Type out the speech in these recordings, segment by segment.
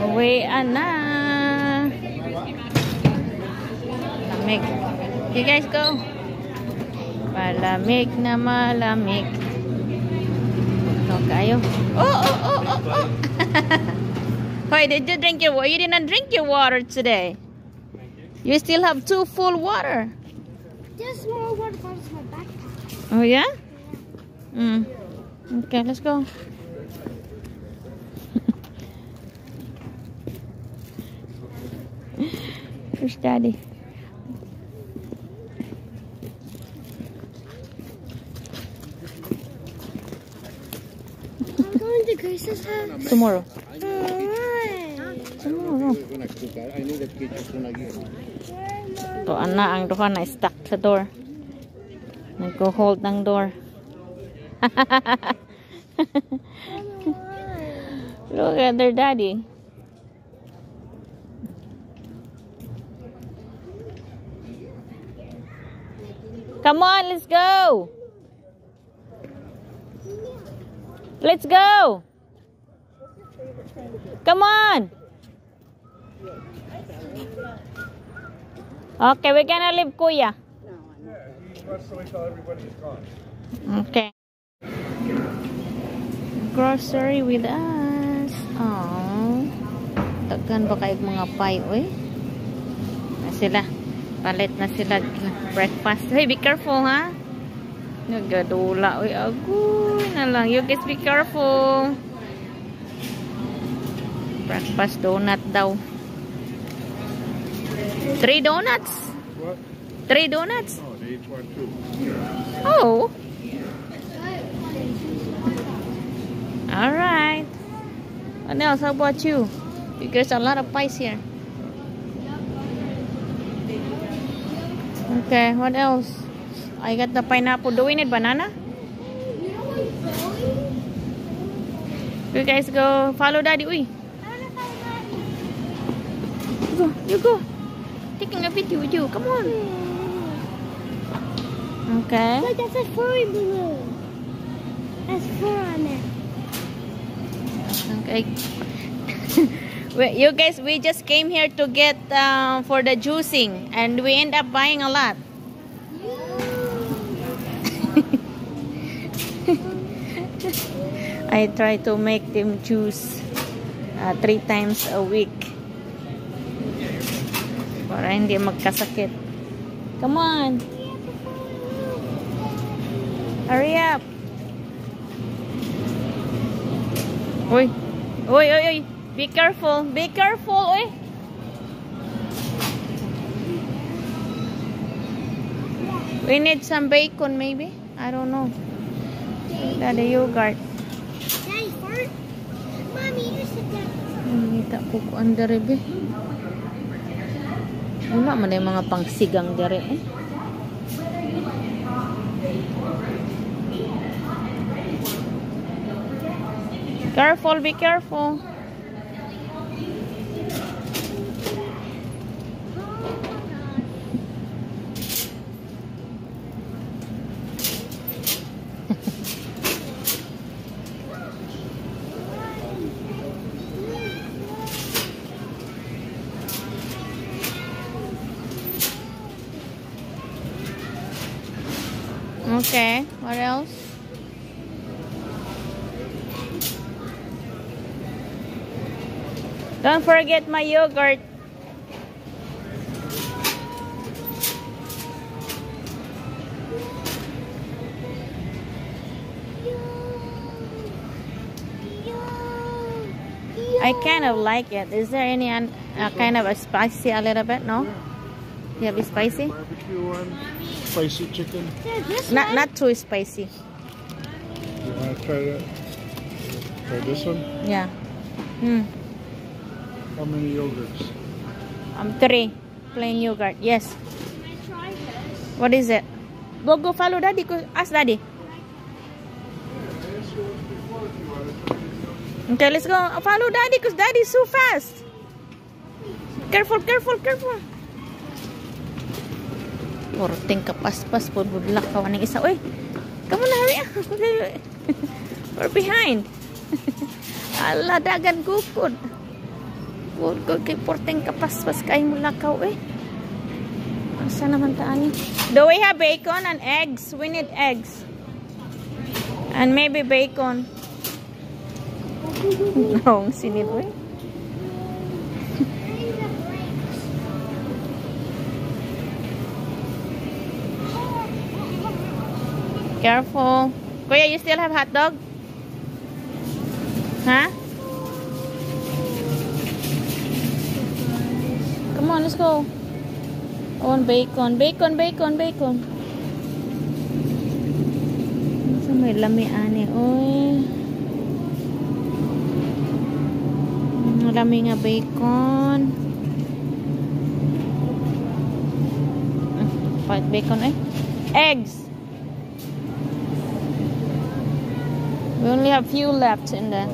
Uwi na. Lamig. You guys go. Malamig na malamig. Ito kayo. Oh. Hoy, did you drink your water? You didn't drink your water today. You still have 2 full water. There's more water in my backpack. Oh yeah? Okay, let's go. Where's Daddy? I'm going to Grace's house. Tomorrow. Tomorrow. To ana ang duha na stuck sa door. Nagko-hold ng door. Look at their daddy. Come on, let's go. Let's go. Come on. Okay, we're gonna leave Kuya. Okay. Grocery with us. Oh. Tagan ba kayo mga pie, oy? Na sila. Palit na sila breakfast. Hey, be careful, ha? Nagadula, oy. Agoy na lang. You guys be careful. Breakfast donut daw. 3 donuts. What? 3 donuts. Oh, they each want 2. Oh. All right. What else? How about you? Because a lot of pies here. Okay. What else? I got the pineapple. Do we need banana? You guys go follow Daddy. Uy. Go. You go. Taking a video with you. Come on. Okay. Look, that's a furry balloon. That's fur on it. Okay. You guys, we just came here to get for the juicing, and we end up buying a lot. I try to make them juice 3 times a week para hindi magkasakit. Come on. Hurry up. Uy. Uy. Be careful. Be careful, uy. We need some bacon, maybe. I don't know. The yogurt. Daddy, fart. Mommy, you sit down. Nangita ko ko ang dere, be. Wala man yung mga pangsigang dere, eh. Careful, be careful. Okay, what else? Don't forget my yogurt. I kind of like it. Is there any kind of a spicy a little bit? No? You have it spicy? Barbecue one, spicy chicken. Not too spicy. You want to try that? Try this one? Yeah. How many yogurts? 3 plain yogurt. Yes. What is it? Go follow Daddy. Ask Daddy. Okay, let's go. Follow Daddy because Daddy is so fast. Careful. Porting kapaspas po budlak ka waning isa. Uy. Come on, hurry up. We're behind. Ala dagan gukod. Good. Kay porteng kapaspas kay mulakaw eh. Asa naman taan? Do we have bacon and eggs? We need eggs. And maybe bacon. No, sinid eh. Careful. Kuya, you still have hot dog? Huh? Come on, let's go. I want bacon. Bacon. So may lami ani. Oy. Lami nga bacon. Fight bacon eh. Eggs. We only have few left in the.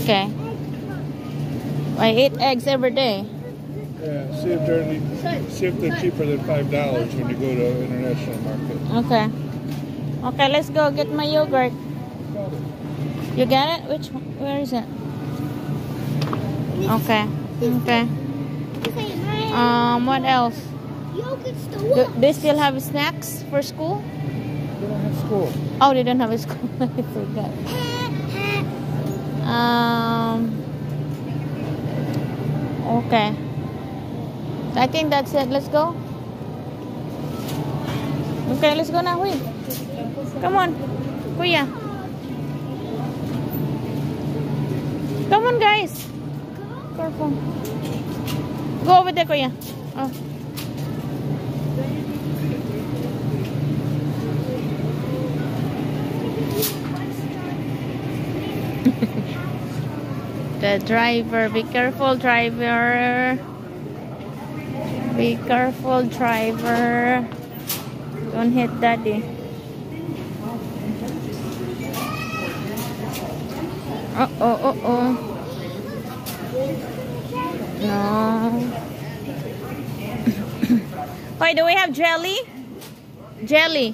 Okay. I eat eggs every day. Yeah, see if they're cheaper than $5 when you go to international market. Okay. Okay, let's go get my yogurt. You got it? Which one? Where is it? Okay. What else? Do they still have snacks for school? They don't have school. Oh, they don't have a school. I forgot. Okay. I think that's it. Let's go. Okay, let's go now. Wait. Come on. Kuya. Come on, guys. Careful. Go over there, Kuya. Oh. The driver, be careful, driver. Be careful, driver. Don't hit daddy. Oh. No. Wait, do we have jelly? Jelly.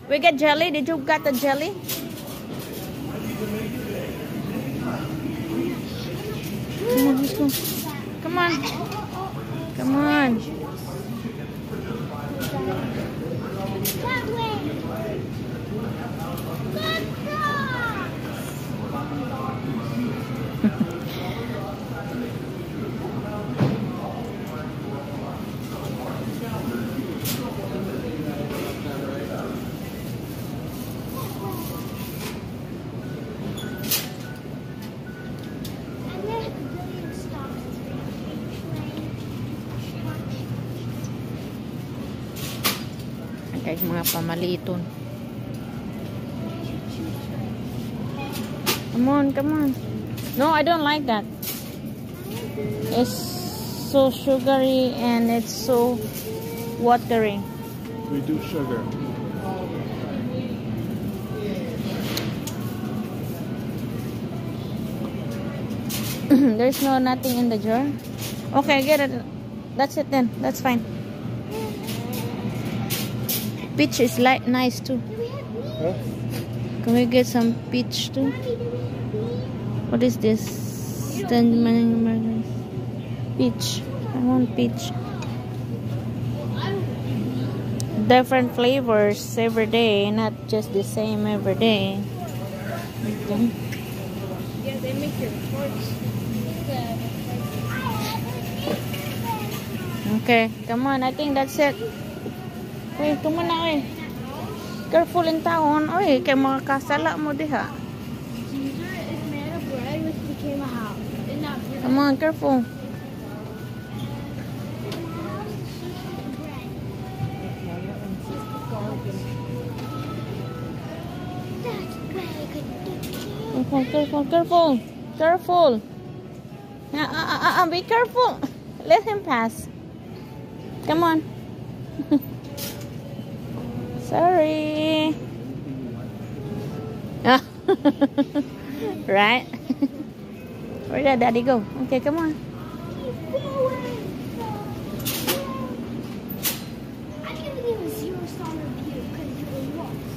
We get jelly? Did you get the jelly? Come on, let's go. Come on. Come on. That way. Guys, mga pamaliton. Come on. No, I don't like that. It's so sugary and it's so watery. We do sugar. There's nothing in the jar. Okay, get it. That's it then. That's fine. Peach is nice too. Huh? Can we get some peach too? What is this? Peach. I want peach. Different flavors every day, not just the same every day. Okay. Yeah, they make your torch. Okay, come on. I think that's it. Wait, come on na eh. Careful in taon. Oy, kay mga kasala mo diha. Caesar is made of bread which became a house. And not bread. Come on, careful. Careful. Be careful. Let him pass. Come on. Sorry. Right? Where did daddy go? Okay, come on. I give you a 0-star review because you were lost.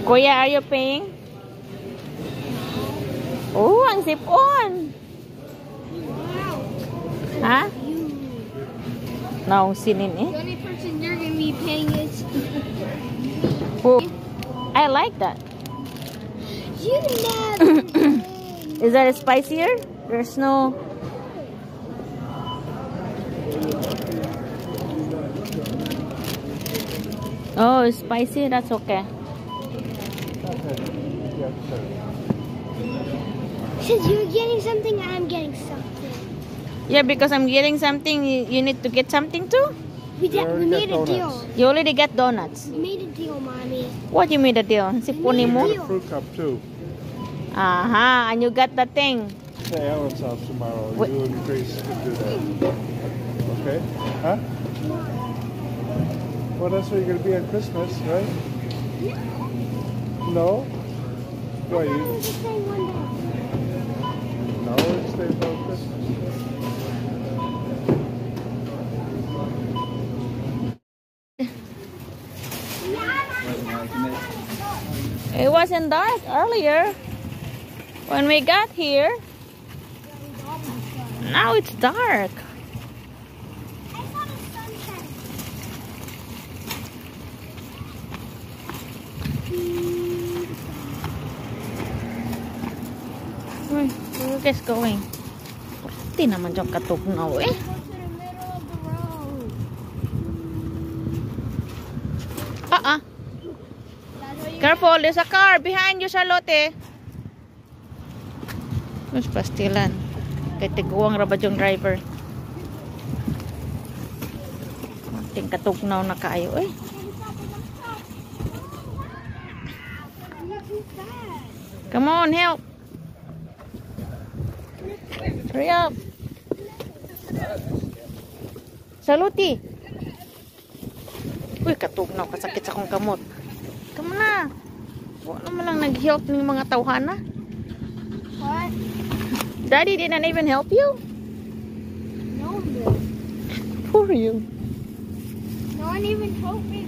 Kuya, are you paying? Oh, ang zip-on. Ha? No, sinin eh. The only person you're gonna be paying is Oh, I like that. you. Never. Is that spicier? There's no... Oh, it's spicy? That's okay. Since you're getting something, I'm getting something. Yeah, because I'm getting something, you need to get something too? We made a deal. You already got donuts. We made a deal, Mommy. What you made a deal? Sipuni You mo? got a fruit cup too. Aha, and you got the thing. Say Alan's house tomorrow. What? You and Grace can do that. Okay? Huh? Well, that's where you're going to be on Christmas, right? No? Why? I was just saying one day. No, it's stay for Christmas. It wasn't dark earlier when we got here. Now it's dark. I saw the sunset. Where are you guys going? Di naman dyan katugnaw eh. Go to the middle of the road. Ah. Careful, there's a car behind you, Charlotte. Mas pastilan. Kay tiguang rabad yung driver. Ting katugnaw na kayo eh. Come on, help. Hurry up. Saluti. Uy, katugnaw. Kasakit sa akong kamot. Come na. Huwag naman lang nag-help ng mga tawhana. What? Daddy didn't even help you? No, Poor you. no one even told me